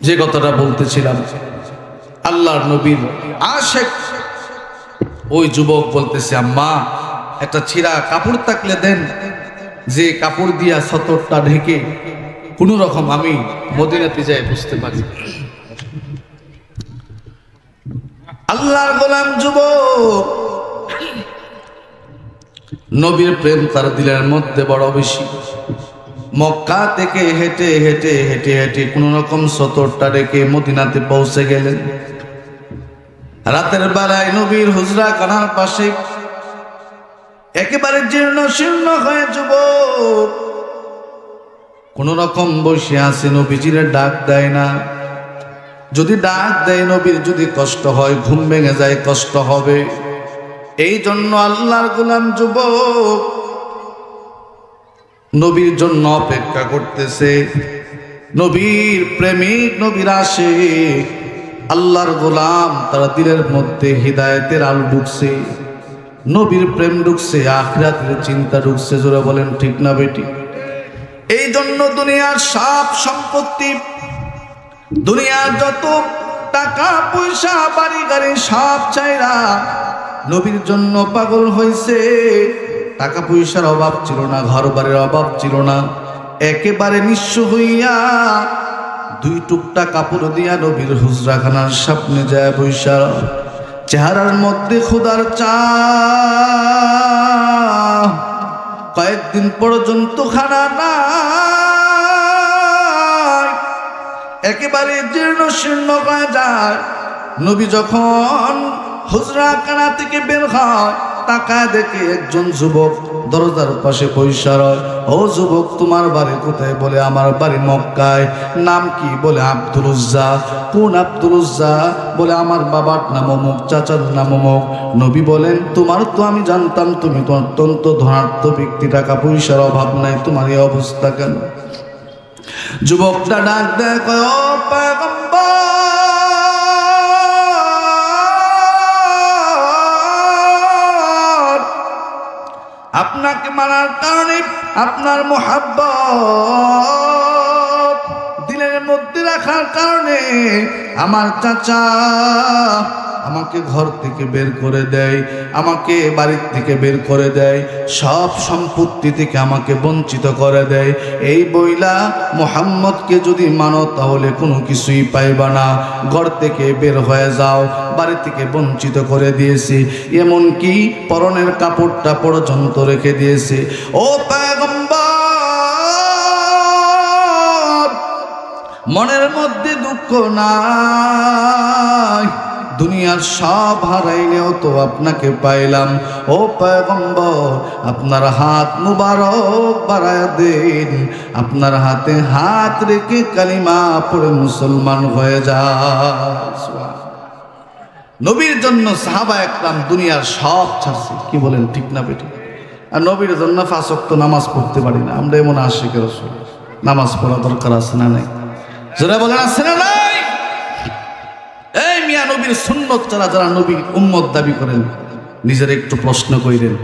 যে কথাটা বলতেছিলাম আল্লাহর নবীর আশিক ওই যুবক বলতেছে আম্মা একটা ছিঁড়া কাপড় থাকলে দেন, যে কাপড় দিয়া সতরটা ঢেকে কোন রকম আমি মদিনাতে যাই বুঝতে পারি। আল্লাহর গোলাম যুবক নবীর প্রেম তার দিলের মধ্যে বড় বেশি। মক্কা থেকে হেঁটে হেঁটে হেঁটে হেঁটে কোন রকম সতরটা রেখে মদিনাতে পৌঁছে গেলেন। রাতের বেলায় নবীর হুজরা খানার পাশে একেবারে জীর্ণ শীর্ণ হয়ে যুবক কোন রকম বসে আছে, নবীজিরে ডাক দেয় না। যদি ডাক দেয় নবীর যদি কষ্ট হয়, ঘুম ভেঙে যায়, কষ্ট হবে। এই জন্য আল্লাহর গোলাম যুবক নবীর জন্য অপেক্ষা করতেছে। নবীর প্রেমিক, নবীর আশিক, আল্লাহর গোলাম, তার দিলের মধ্যে হিদায়েতের আলো ঢুকছে, নবীর প্রেম ঢুকছে, আখিরাতের চিন্তা ঢুকছে। জোরে বলেন ঠিক না বেটি? এই জন্য দুনিয়ার সব সম্পত্তি, দুনিয়ার যত টাকা পয়সা বাড়ি গাড়ি সব চাইরা নবীর জন্য পাগল হয়েছে। টাকা পয়সার অভাব ছিল না, ঘর বাড়ির অভাব ছিল না, একেবারে নিঃস্ব হইয়া 2 টুকটা কাপড় দিয়া নবীর হুজরাখানার সামনে যায় বৈশা। চেহারার মধ্যে খোদার চা, কয়েকদিন পর্যন্ত খানা নাই, একেবারে জীর্ণ শীর্ণ হয়ে যায়। নবী যখন হুজরাখানা থেকে বের হয়, তাকায় দেখে একজন যুবক দরজার পাশে বৈশা রয়। ও যুবক, তোমার বাড়ি কোথায়? বলে আমার বাড়ি মক্কায়। নাম কি? বলে আব্দুল উজ্জা। কোন আব্দুল উজ্জা? বলে আমার বাবার নাম অমুক, চাচার নাম অমুক। নবী বলেন, তোমার তো আমি জানতাম তুমি তো অত্যন্ত ধনাঢ্য ব্যক্তি, টাকা পয়সার অভাব নাই, তোমার এই অবস্থা কেন? যুবকটা ডাক দেয়, কয়, ও পয়গম্বর, আপনাকে মানার কারণে, আপনার মুহাব্বত দিলের মধ্যে রাখার কারণে আমার চাচা আমাকে ঘর থেকে বের করে দেয়, আমাকে বাড়ির থেকে বের করে দেয়, সব সম্পত্তি থেকে আমাকে বঞ্চিত করে দেয়। এই বইলা মুহাম্মদকে যদি মানো তাহলে কোনো কিছুই পাইবা না, ঘর থেকে বের হয়ে যাও, বাড়ি থেকে বঞ্চিত করে দিয়েছে, এমনকি পরনের কাপড়টা পর্যন্ত রেখে দিয়েছে। ও পয়গম্বর, মনের মধ্যে দুঃখ নাই, দুনিয়ার সব হারাইলেও তো আপনাকে পাইলাম। ও পয়গম্বর, আপনার হাত মুবারক বাড়ায় দেন, আপনার হাতে হাত রেখে কালিমা পড়ে মুসলমান হয়ে যায়। নবীর জন্য সাহাবা একরাম দুনিয়ার সব ছাড়ছে। কি বলেন, ঠিক না বেটি? আর নবীর জন্য 5 ওয়াক্ত নামাজ পড়তে পারি না আমরা, এমন আশিকের রাসূল। নামাজ পড়া দরকার আছে না নাই? যারা বলেন আছে না নাই? এই মিয়া, নবীর সুন্নত ছাড়া যারা নবীর উম্মত দাবি করেন, নিজের একটু প্রশ্ন কইরেন,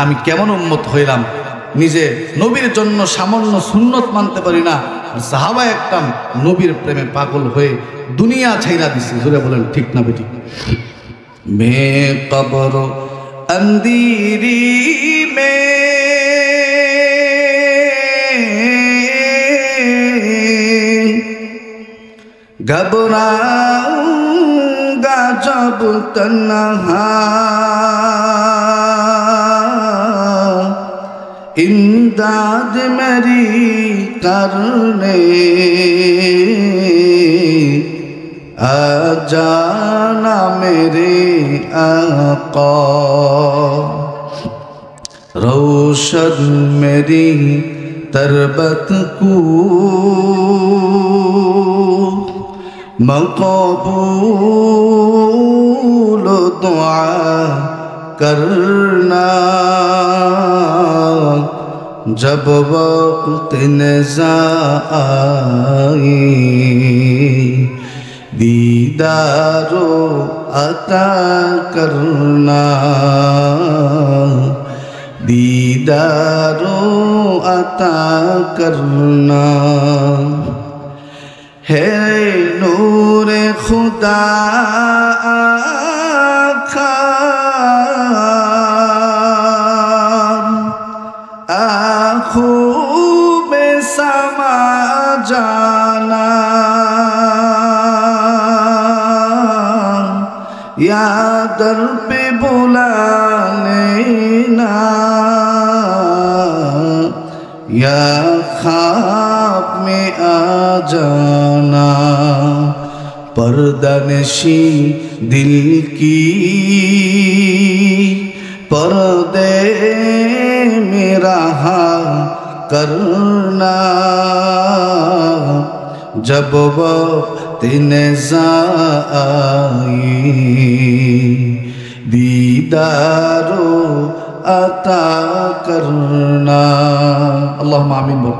আমি কেমন উম্মত হইলাম? নিজে নবীর জন্য সামান্য সুন্নত মানতে পারি না, আর সাহাবা একদম নবীর প্রেমে পাগল হয়ে দুনিয়া ছাইরা দিছে। জোরে বলেন, ঠিক না বেটি? মে কবর अंधेरी में घबराऊंगा जब तन्हा, इमदाद मेरी करने आ जाना मेरे आका, रोशन मेरी तरबत को मक़बूल दुआ करना, जब वक्त नज़ा आए दीदारो अता करना, दीदारो अता करना। है नूरे खुदा आँखा आँखों में समा जाना, या दर पे बुला लेना, या ख्वाब में आ जाना, पर्दानशी दिल की पर्दे में रहा करना, जब वक्त नज़ा आए दीदारो अता करना। আল্লাহুম্মা আমিন বল।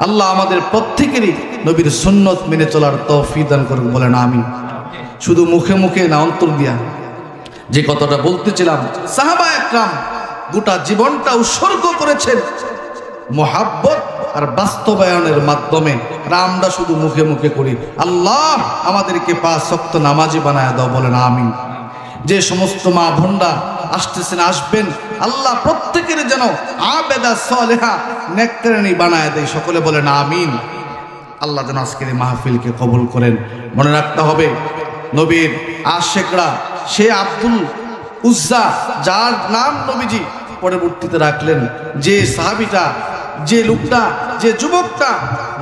আল্লাহ আমাদের প্রত্যেকেরই নবীর সুন্নত মেনে চলার তৌফিক দান করুন, বলেন আমিন। শুধু মুখে মুখে না, অন্তর দিয়া। যে কথাটা বলতেছিলাম, সাহাবা একরাম গোটা জীবনটা উৎসর্গ করেছেন মুহাব্বত আর বাস্তবায়নের মাধ্যমে। আমরা শুধু মুখে মুখে করি। আল্লাহ আমাদেরকে 5 ওয়াক্ত নামাজি বানায় দাও, বলেন আমিন। যে সমস্ত মা বোনরা আসতেছেন, আসবেন, আল্লাহ প্রত্যেকের যেন আবেদা সালেহা নেককারিনী বানায় দেয়। সকলে বলেন আমিন। আল্লাহ যেন আজকের এই মাহফিলকে কবুল করেন। মনে রাখতে হবে, নবীর আশেকরা সে আব্দুল উজ্জা, যার নাম নবীজি পরবর্তীতে রাখলেন, যে সাহাবীটা, যে লোকটা, যে যুবকটা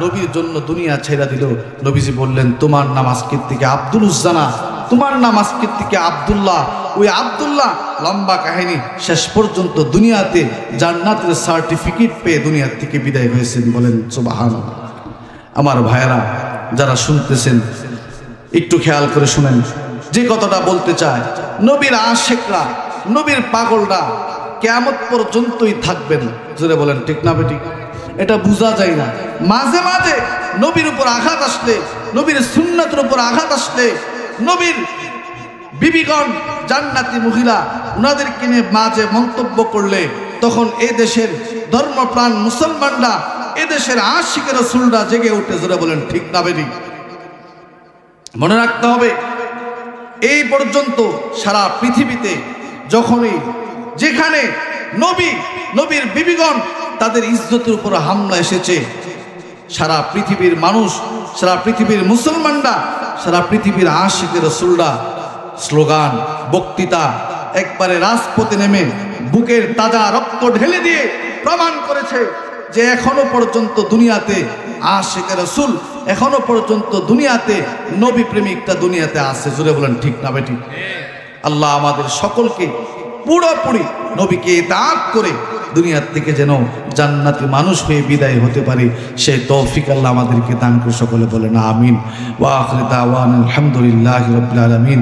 নবীর জন্য দুনিয়া ছেড়ে দিল, নবীজি বললেন তোমার নাম আজকের থেকে আব্দুল উজ্জা না, তোমার নাম আজকের থেকে আব্দুল্লাহ। ওই আব্দুল্লাহ লম্বা কাহিনী, শেষ পর্যন্ত দুনিয়াতে জান্নাতের সার্টিফিকেট পেয়ে দুনিয়ার থেকে বিদায় হয়েছেন। বলেন সুবহানাল্লাহ। আমার ভাইয়েরা যারা শুনতেছেন একটু খেয়াল করে শুনেন, যে কথাটা বলতে চায়, নবীর আশেকরা, নবীর পাগলরা কিয়ামত পর্যন্তই থাকবেন। জোরে বলেন ঠিক না বেঠিক? এটা বোঝা যায় না। মাঝে মাঝে নবীর উপর আঘাত আসলে, নবীর সুন্নাতের উপর আঘাত আসলে, নবীর বিবিগণ জান্নাতি মহিলা ওনাদেরকে নিয়ে মাঝে মন্তব্য করলে, তখন এ দেশের ধর্মপ্রাণ মুসলমানরা, এ দেশের আশিকের রাসূলরা জেগে উঠে। জোরে বলেন ঠিক না বেঠিক? মনে রাখতে হবে, এই পর্যন্ত সারা পৃথিবীতে যখনই যেখানে নবী, নবীর বিবিগণ, তাদের ইজ্জতের উপর হামলা এসেছে, সারা পৃথিবীর মানুষ, সারা পৃথিবীর মুসলমানরা, সারা পৃথিবীর আশিকের রাসূলরা স্লোগান, বক্তৃতা, একবারে রাজপথে নেমে বুকের তাজা রক্ত ঢেলে দিয়ে প্রমাণ করেছে যে এখনো পর্যন্ত দুনিয়াতে আশিকের রাসূল, এখনো পর্যন্ত দুনিয়াতে নবী প্রেমিকটা দুনিয়াতে আছে। জুড়ে বলেন ঠিক না বেটি? আল্লাহ আমাদের সকলকে পুরোপুরি নবীকে ইতাআত করে দুনিয়ার থেকে যেন জান্নাতি মানুষ হয়ে বিদায় হতে পারে, সেই তৌফিক আল্লাহ আমাদেরকে দান করে। সকলে বলেন আমিন। ওয়া আখিরু দাওয়ানা আলহামদুলিল্লাহি রাব্বিল আলামিন।